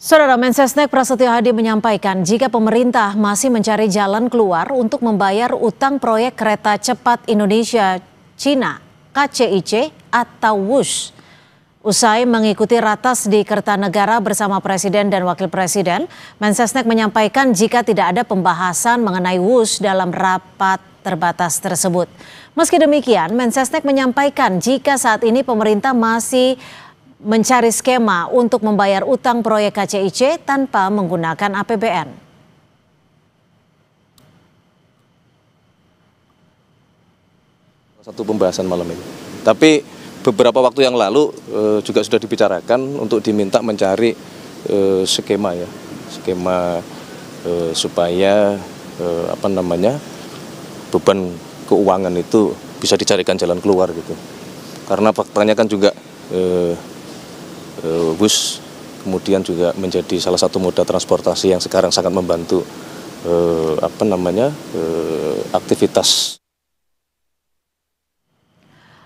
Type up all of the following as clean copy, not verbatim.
Saudara Mensesnek Prasetyo Hadi menyampaikan jika pemerintah masih mencari jalan keluar untuk membayar utang proyek kereta cepat Indonesia-Cina (KCIC) atau WUS. Usai mengikuti ratas di Kertanegara bersama Presiden dan Wakil Presiden, Mensesnek menyampaikan jika tidak ada pembahasan mengenai WUS dalam rapat terbatas tersebut. Meski demikian, Mensesnek menyampaikan jika saat ini pemerintah masih mencari skema untuk membayar utang proyek KCIC tanpa menggunakan APBN. Satu pembahasan malam ini. Tapi beberapa waktu yang lalu juga sudah dibicarakan untuk diminta mencari skema supaya beban keuangan itu bisa dicarikan jalan keluar gitu. Karena faktanya kan juga bus kemudian juga menjadi salah satu moda transportasi yang sekarang sangat membantu aktivitas.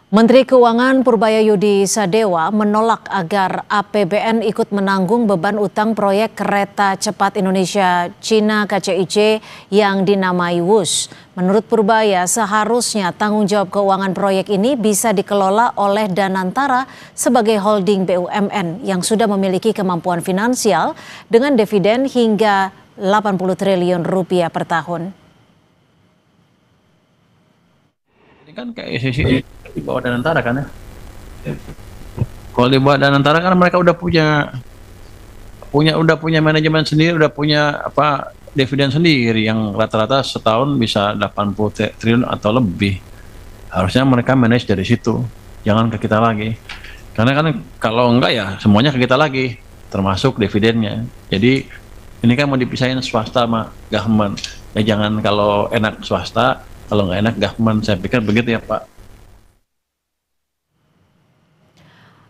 Menteri Keuangan Purbayayudi Sadewa menolak agar APBN ikut menanggung beban utang proyek kereta cepat Indonesia-Cina (KCIC) yang dinamai WUS. Menurut Purbaya, seharusnya tanggung jawab keuangan proyek ini bisa dikelola oleh Danantara sebagai holding BUMN yang sudah memiliki kemampuan finansial dengan dividen hingga 80 triliun rupiah per tahun. Ini kan kayak sisi di bawah Danantara kan ya. Kalau di bawah Danantara kan mereka udah punya manajemen sendiri, udah punya dividen sendiri yang rata-rata setahun bisa 80 triliun atau lebih. Harusnya mereka manage dari situ, jangan ke kita lagi. Karena kan kalau enggak ya semuanya ke kita lagi, termasuk dividennya. Jadi ini kan mau dipisahin swasta sama government. Ya jangan kalau enak swasta, kalau nggak enak government. Saya pikir begitu ya Pak.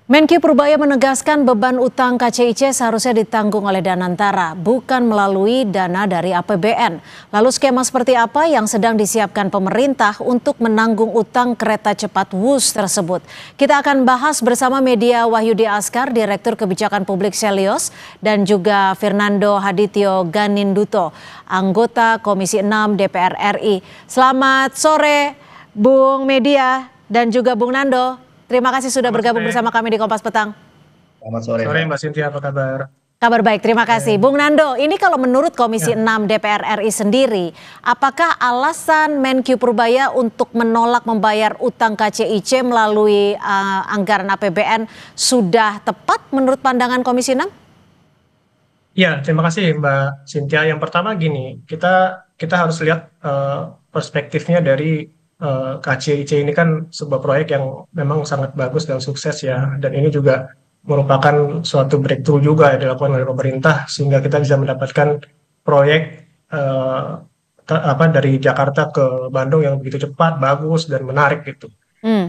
Menkyu Purbaya menegaskan beban utang KCIC seharusnya ditanggung oleh Danantara, bukan melalui dana dari APBN. Lalu skema seperti apa yang sedang disiapkan pemerintah untuk menanggung utang kereta cepat WUS tersebut? Kita akan bahas bersama media Wahyudi Askar, Direktur Kebijakan Publik Selios, dan juga Fernando Hadityo Ganinduto, anggota Komisi 6 DPR RI. Selamat sore Bung Media dan juga Bung Nando. Terima kasih sudah bergabung bersama kami di Kompas Petang. Selamat sore. Sore Mbak Cynthia, apa kabar? Kabar baik, terima kasih. Bung Nando, ini kalau menurut Komisi 6 DPR RI sendiri, apakah alasan Menkyu Purbaya untuk menolak membayar utang KCIC melalui anggaran APBN sudah tepat menurut pandangan Komisi 6? Ya, terima kasih Mbak Cynthia. Yang pertama gini, kita harus lihat perspektifnya dari KCIC ini kan sebuah proyek yang memang sangat bagus dan sukses ya, dan ini juga merupakan suatu breakthrough juga yang dilakukan oleh pemerintah sehingga kita bisa mendapatkan proyek dari Jakarta ke Bandung yang begitu cepat, bagus dan menarik gitu.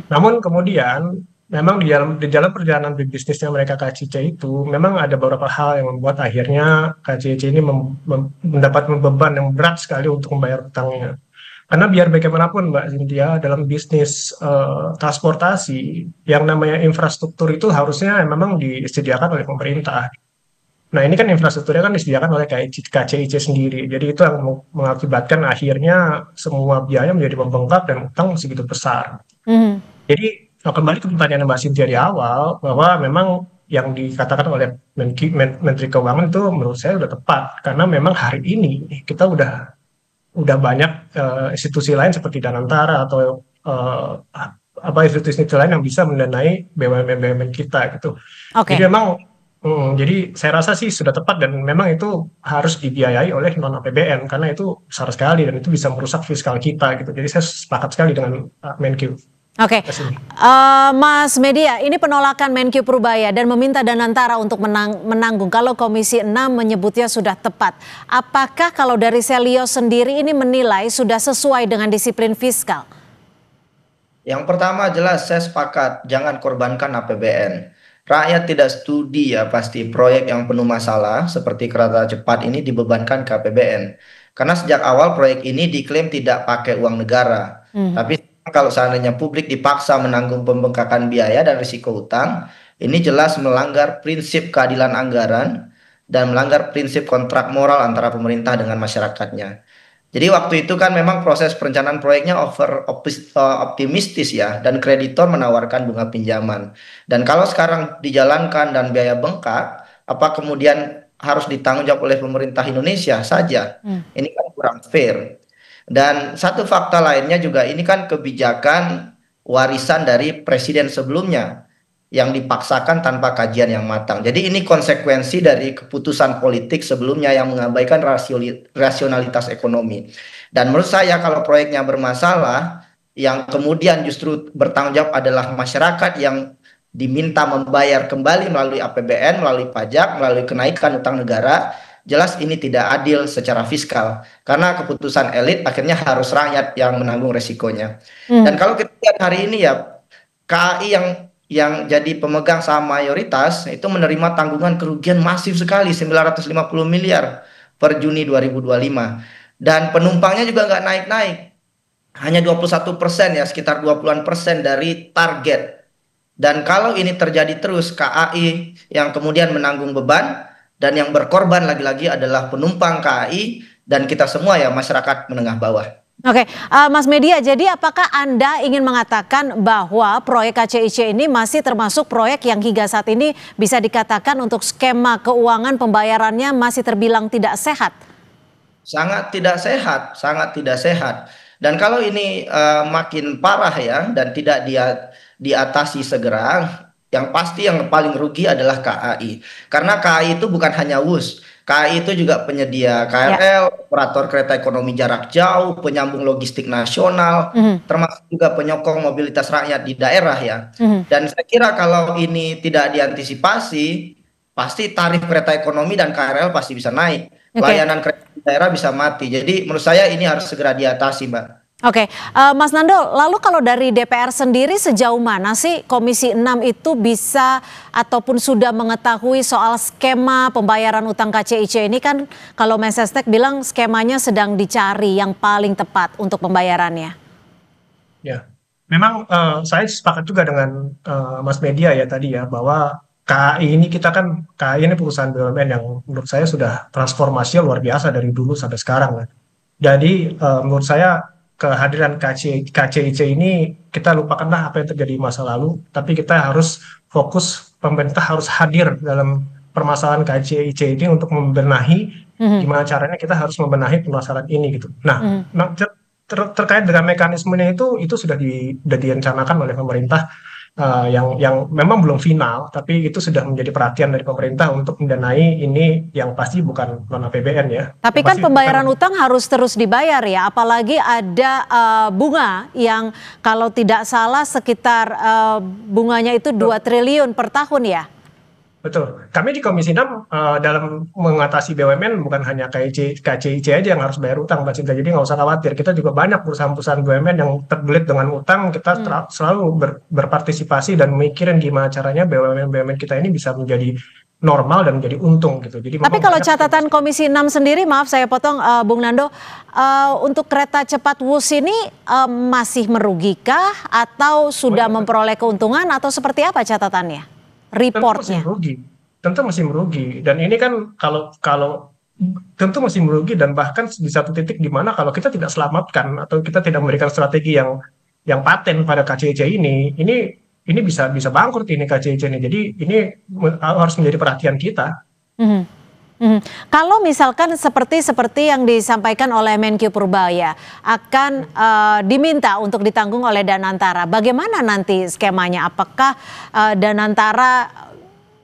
Namun kemudian memang di dalam perjalanan bisnisnya mereka KCIC itu memang ada beberapa hal yang membuat akhirnya KCIC ini mendapat beban yang berat sekali untuk membayar utangnya. Karena biar bagaimanapun Mbak Cynthia, dalam bisnis transportasi, yang namanya infrastruktur itu harusnya memang disediakan oleh pemerintah. Nah ini kan infrastrukturnya kan disediakan oleh KCIC sendiri. Jadi itu yang mengakibatkan akhirnya semua biaya menjadi membengkak dan utang segitu besar. Jadi kembali ke pertanyaan Mbak Cynthia di awal, bahwa memang yang dikatakan oleh Menteri Keuangan itu menurut saya sudah tepat. Karena memang hari ini kita udah banyak institusi lain seperti Danantara atau institusi lain yang bisa mendanai BUMN kita gitu. Jadi memang jadi saya rasa sih sudah tepat dan memang itu harus dibiayai oleh non APBN karena itu besar sekali dan itu bisa merusak fiskal kita gitu. Jadi saya sepakat sekali dengan Menkyu. Oke, Mas Media, ini penolakan Menkyu Purbaya dan meminta Danantara untuk menanggung. Kalau Komisi 6 menyebutnya sudah tepat. Apakah kalau dari Selios sendiri ini menilai sudah sesuai dengan disiplin fiskal? Yang pertama jelas saya sepakat, jangan korbankan APBN. Rakyat tidak studi ya pasti proyek yang penuh masalah seperti kereta cepat ini dibebankan ke APBN. Karena sejak awal proyek ini diklaim tidak pakai uang negara. Tapi kalau seandainya publik dipaksa menanggung pembengkakan biaya dan risiko utang, ini jelas melanggar prinsip keadilan anggaran dan melanggar prinsip kontrak moral antara pemerintah dengan masyarakatnya. Jadi waktu itu kan memang proses perencanaan proyeknya optimistis ya, dan kreditor menawarkan bunga pinjaman. Dan kalau sekarang dijalankan dan biaya bengkak, apa kemudian harus ditanggung jawab oleh pemerintah Indonesia saja? Ini kan kurang fair. Dan satu fakta lainnya juga, ini kan kebijakan warisan dari presiden sebelumnya yang dipaksakan tanpa kajian yang matang. Jadi ini konsekuensi dari keputusan politik sebelumnya yang mengabaikan rasionalitas ekonomi. Dan menurut saya kalau proyeknya bermasalah, yang kemudian justru bertanggung jawab adalah masyarakat yang diminta membayar kembali melalui APBN, melalui pajak, melalui kenaikan utang negara, jelas ini tidak adil secara fiskal. Karena keputusan elit akhirnya harus rakyat yang menanggung resikonya. Dan kalau kita lihat hari ini ya, KAI yang jadi pemegang saham mayoritas itu menerima tanggungan kerugian masif sekali, 950 miliar per Juni 2025. Dan penumpangnya juga nggak naik-naik, hanya 21% ya, sekitar 20% dari target. Dan kalau ini terjadi terus, KAI yang kemudian menanggung beban, dan yang berkorban lagi-lagi adalah penumpang KAI dan kita semua ya, masyarakat menengah bawah. Oke, Mas Media, jadi apakah Anda ingin mengatakan bahwa proyek KCIC ini masih termasuk proyek yang hingga saat ini bisa dikatakan untuk skema keuangan pembayarannya masih terbilang tidak sehat? Sangat tidak sehat, sangat tidak sehat. Dan kalau ini makin parah ya, dan tidak diatasi segera, yang pasti yang paling rugi adalah KAI. Karena KAI itu bukan hanya WUS. KAI itu juga penyedia KRL, operator kereta ekonomi jarak jauh, penyambung logistik nasional, termasuk juga penyokong mobilitas rakyat di daerah ya. Dan saya kira kalau ini tidak diantisipasi, pasti tarif kereta ekonomi dan KRL pasti bisa naik. Layanan kereta di daerah bisa mati. Jadi menurut saya ini harus segera diatasi, Mbak. Oke, Mas Nando, lalu kalau dari DPR sendiri sejauh mana sih Komisi 6 itu bisa ataupun sudah mengetahui soal skema pembayaran utang KCIC ini? Kan kalau Mensesnek bilang skemanya sedang dicari yang paling tepat untuk pembayarannya. Ya, memang saya sepakat juga dengan Mas Media ya tadi ya, bahwa KAI ini KAI ini perusahaan BUMN yang menurut saya sudah transformasinya luar biasa dari dulu sampai sekarang kan. Jadi menurut saya kehadiran KCIC ini, kita lupakanlah apa yang terjadi di masa lalu, tapi kita harus fokus, pemerintah harus hadir dalam permasalahan KCIC ini untuk membenahi gimana caranya kita harus membenahi permasalahan ini gitu. Nah, terkait dengan mekanismenya itu sudah direncanakan oleh pemerintah, yang memang belum final, tapi itu sudah menjadi perhatian dari pemerintah untuk mendanai ini, yang pasti bukan non APBN ya. Tapi kan pembayaran utang harus terus dibayar ya, apalagi ada bunga yang kalau tidak salah sekitar bunganya itu 2 triliun per tahun ya. Betul. Kami di Komisi 6 dalam mengatasi BUMN bukan hanya KCIC aja yang harus bayar utang, Mbak Sinta. Jadi nggak usah khawatir. Kita juga banyak perusahaan-perusahaan BUMN yang terbelit dengan utang. Kita selalu berpartisipasi dan mikirin gimana caranya BUMN kita ini bisa menjadi normal dan menjadi untung gitu. Jadi tapi kalau catatan Komisi 6 sendiri, maaf saya potong Bung Nando, untuk kereta cepat WUS ini masih merugikah atau sudah memperoleh keuntungan atau seperti apa catatannya? Reportnya tentu masih merugi, dan ini kan kalau tentu masih merugi, dan bahkan di satu titik di mana kalau kita tidak selamatkan atau kita tidak memberikan strategi yang paten pada KCIC ini bisa bangkrut ini KCIC ini. Jadi ini harus menjadi perhatian kita. Kalau misalkan seperti yang disampaikan oleh Menkyu Purbaya akan diminta untuk ditanggung oleh Danantara, bagaimana nanti skemanya? Apakah Danantara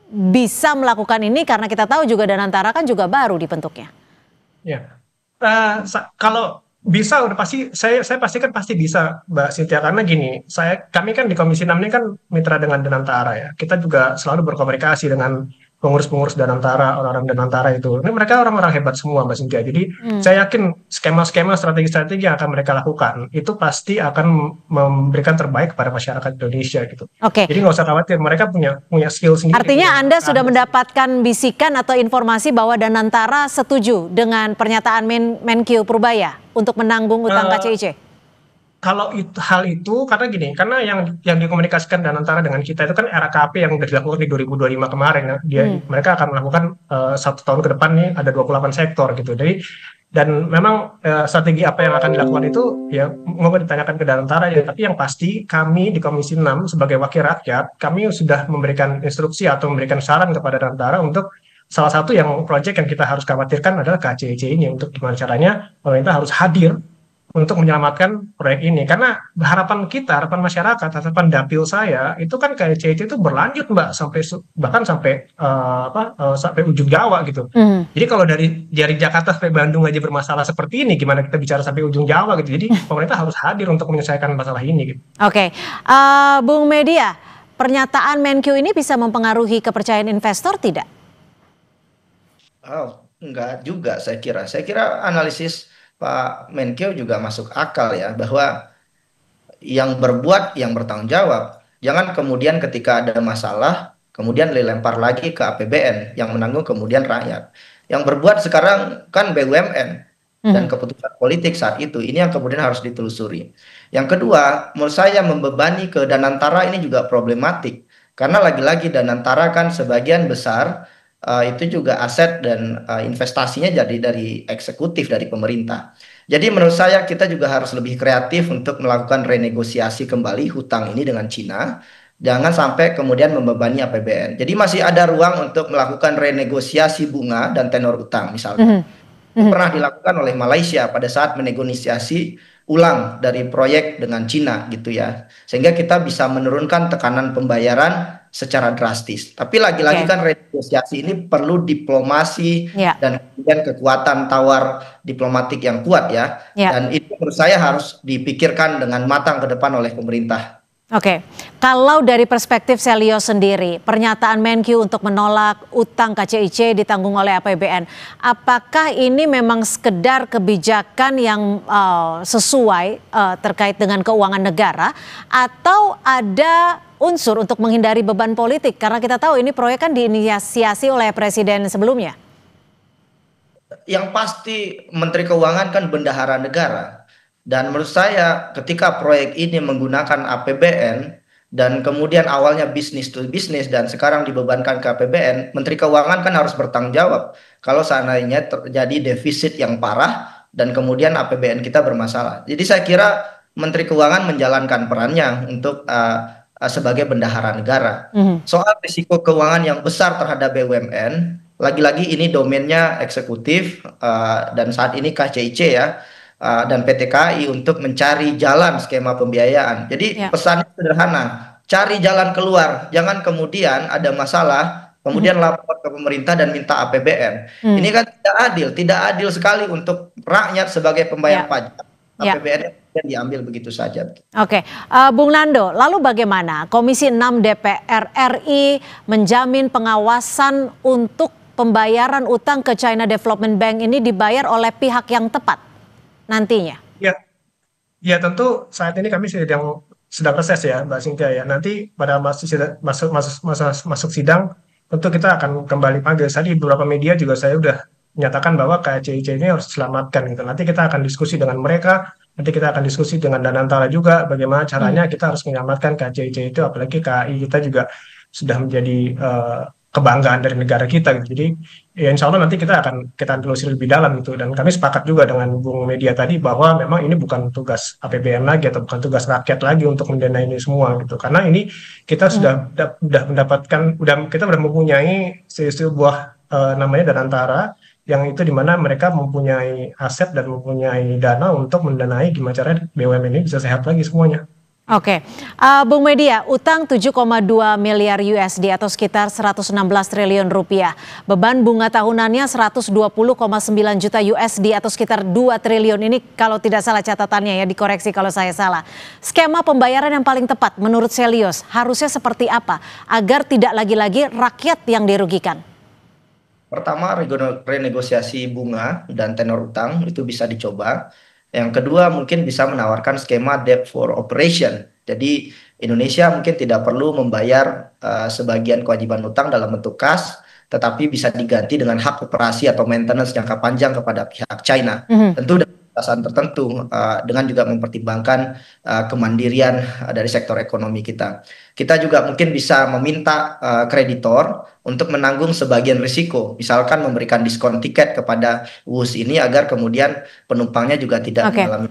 bisa melakukan ini, karena kita tahu juga Danantara kan juga baru dibentuknya? Ya, kalau bisa udah pasti, saya pastikan pasti bisa, Mbak Cynthia, karena gini, kami kan di Komisi 6 ini kan mitra dengan Danantara ya. Kita juga selalu berkomunikasi dengan pengurus-pengurus Danantara, orang-orang Danantara itu. Ini mereka orang-orang hebat semua, Mbak Cynthia. Jadi saya yakin skema-skema, strategi-strategi yang akan mereka lakukan itu pasti akan memberikan terbaik kepada masyarakat Indonesia gitu. Jadi nggak usah khawatir, mereka punya skill sendiri. Artinya Anda sudah mendapatkan bisikan atau informasi bahwa Danantara setuju dengan pernyataan Menkyu Purbaya untuk menanggung utang KCIC? kalau hal itu karena gini, karena yang dikomunikasikan antara dengan kita itu kan RKP yang udah dilakukan di 2025 kemarin ya. Mereka akan melakukan 1 tahun ke depan nih ada 28 sektor gitu. Jadi dan memang strategi apa yang akan dilakukan itu ya mau ditanyakan ke Danantara ya, tapi yang pasti kami di Komisi 6 sebagai wakil rakyat kami sudah memberikan instruksi atau memberikan saran kepada Danantara untuk salah satu yang proyek yang kita harus khawatirkan adalah KCIC ini, untuk gimana caranya pemerintah harus hadir untuk menyelamatkan proyek ini. Karena harapan kita, harapan masyarakat, harapan dapil saya itu kan KCIC itu berlanjut Mbak bahkan sampai sampai ujung Jawa gitu. Jadi kalau dari Jakarta sampai Bandung aja bermasalah seperti ini, gimana kita bicara sampai ujung Jawa gitu. Jadi pemerintah harus hadir untuk menyelesaikan masalah ini gitu. Oke. Bung Media, pernyataan Menkyu ini bisa mempengaruhi kepercayaan investor tidak? Enggak juga saya kira. Saya kira analisis Pak Menkyu juga masuk akal ya, bahwa yang berbuat yang bertanggung jawab. Jangan kemudian ketika ada masalah kemudian dilempar lagi ke APBN yang menanggung kemudian rakyat. Yang berbuat sekarang kan BUMN dan keputusan politik saat itu. Ini yang kemudian harus ditelusuri. Yang kedua, menurut saya membebani ke Danantara ini juga problematik. Karena lagi-lagi Danantara kan sebagian besar itu juga aset dan investasinya jadi dari eksekutif, dari pemerintah. Jadi menurut saya kita juga harus lebih kreatif untuk melakukan renegosiasi kembali hutang ini dengan Cina. Jangan sampai kemudian membebani APBN. Jadi masih ada ruang untuk melakukan renegosiasi bunga dan tenor utang misalnya. Pernah dilakukan oleh Malaysia pada saat menegosiasi ulang dari proyek dengan Cina gitu ya. Sehingga kita bisa menurunkan tekanan pembayaran secara drastis. Tapi lagi-lagi kan renegosiasi ini perlu diplomasi dan kemudian kekuatan tawar diplomatik yang kuat ya. Dan itu menurut saya harus dipikirkan dengan matang ke depan oleh pemerintah. Oke, kalau dari perspektif Selyos sendiri, pernyataan Menkyu untuk menolak utang KCIC ditanggung oleh APBN, apakah ini memang sekedar kebijakan yang sesuai terkait dengan keuangan negara, atau ada unsur untuk menghindari beban politik? Karena kita tahu ini proyek kan diinisiasi oleh presiden sebelumnya. Yang pasti Menteri Keuangan kan bendahara negara. Dan menurut saya ketika proyek ini menggunakan APBN dan kemudian awalnya bisnis to bisnis dan sekarang dibebankan ke APBN, Menteri Keuangan kan harus bertanggung jawab kalau seandainya terjadi defisit yang parah dan kemudian APBN kita bermasalah. Jadi saya kira Menteri Keuangan menjalankan perannya untuk sebagai bendahara negara. Soal risiko keuangan yang besar terhadap BUMN, lagi-lagi ini domainnya eksekutif dan saat ini KCIC ya. Dan PT KAI untuk mencari jalan skema pembiayaan. Jadi pesannya sederhana, cari jalan keluar. Jangan kemudian ada masalah, kemudian lapor ke pemerintah dan minta APBN. Ini kan tidak adil sekali untuk rakyat sebagai pembayar pajak. APBN diambil begitu saja. Oke, Bung Nando, lalu bagaimana Komisi 6 DPR RI menjamin pengawasan untuk pembayaran utang ke China Development Bank ini dibayar oleh pihak yang tepat nantinya? Ya tentu saat ini kami sedang reses ya Mbak Cynthia ya. Nanti pada masuk sidang tentu kita akan kembali panggil. Tadi beberapa media juga saya udah menyatakan bahwa KCIC ini harus diselamatkan gitu. Nanti kita akan diskusi dengan mereka, nanti kita akan diskusi dengan Danantara juga bagaimana caranya kita harus menyelamatkan KCIC itu, apalagi KAI kita juga sudah menjadi kebanggaan dari negara kita gitu. Jadi ya insya Allah nanti kita akan telusuri lebih dalam gitu. Dan kami sepakat juga dengan Bung Media tadi bahwa memang ini bukan tugas APBN lagi atau bukan tugas rakyat lagi untuk mendanai ini semua gitu. Karena ini kita sudah mendapatkan, kita sudah mempunyai sebuah namanya Danantara, yang itu dimana mereka mempunyai aset dan mempunyai dana untuk mendanai gimana caranya BUMN ini bisa sehat lagi semuanya. Oke, Bung Media, utang 7,2 miliar USD atau sekitar 116 triliun rupiah. Beban bunga tahunannya 120,9 juta USD atau sekitar 2 triliun. Ini kalau tidak salah catatannya ya, dikoreksi kalau saya salah. Skema pembayaran yang paling tepat menurut Selyos harusnya seperti apa agar tidak lagi-lagi rakyat yang dirugikan? Pertama, renegosiasi bunga dan tenor utang itu bisa dicoba. Yang kedua, mungkin bisa menawarkan skema debt for operation. Jadi Indonesia mungkin tidak perlu membayar sebagian kewajiban utang dalam bentuk kas, tetapi bisa diganti dengan hak operasi atau maintenance jangka panjang kepada pihak China. Tentu batasan tertentu dengan juga mempertimbangkan kemandirian dari sektor ekonomi kita. Kita juga mungkin bisa meminta kreditor untuk menanggung sebagian risiko, misalkan memberikan diskon tiket kepada WUS ini agar kemudian penumpangnya juga tidak mengalami.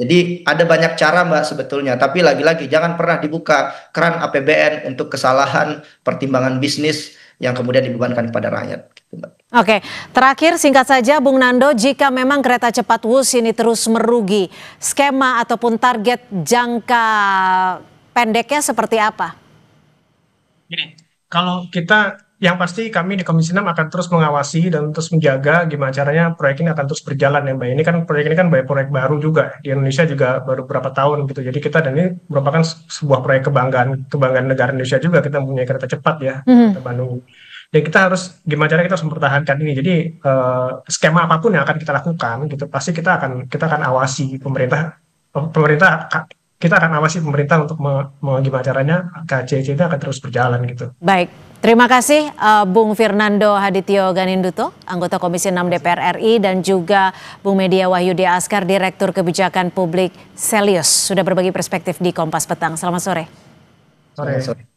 Jadi ada banyak cara Mbak sebetulnya, tapi lagi-lagi jangan pernah dibuka keran APBN untuk kesalahan pertimbangan bisnis yang kemudian dibebankan kepada rakyat. Oke, terakhir singkat saja Bung Nando, jika memang kereta cepat WUS ini terus merugi, skema ataupun target jangka pendeknya seperti apa? Gini, kalau kita, yang pasti kami di Komisi 6 akan terus mengawasi dan terus menjaga gimana caranya proyek ini akan terus berjalan ya Mbak. Ini kan proyek baik baru juga, di Indonesia juga baru berapa tahun gitu. Jadi kita, dan ini merupakan sebuah proyek kebanggaan negara Indonesia juga, kita mempunyai kereta cepat ya, kereta Bandung. Dan kita harus, gimana caranya kita harus mempertahankan ini. Jadi skema apapun yang akan kita lakukan gitu, pasti kita akan awasi pemerintah, kita akan awasi pemerintah untuk gimana caranya KCC itu akan terus berjalan gitu. Baik, terima kasih Bung Fernando Hadityo Ganinduto, anggota Komisi 6 DPR RI, dan juga Bung Media Wahyudi Askar, Direktur Kebijakan Publik Selius, sudah berbagi perspektif di Kompas Petang. Selamat sore. Sore.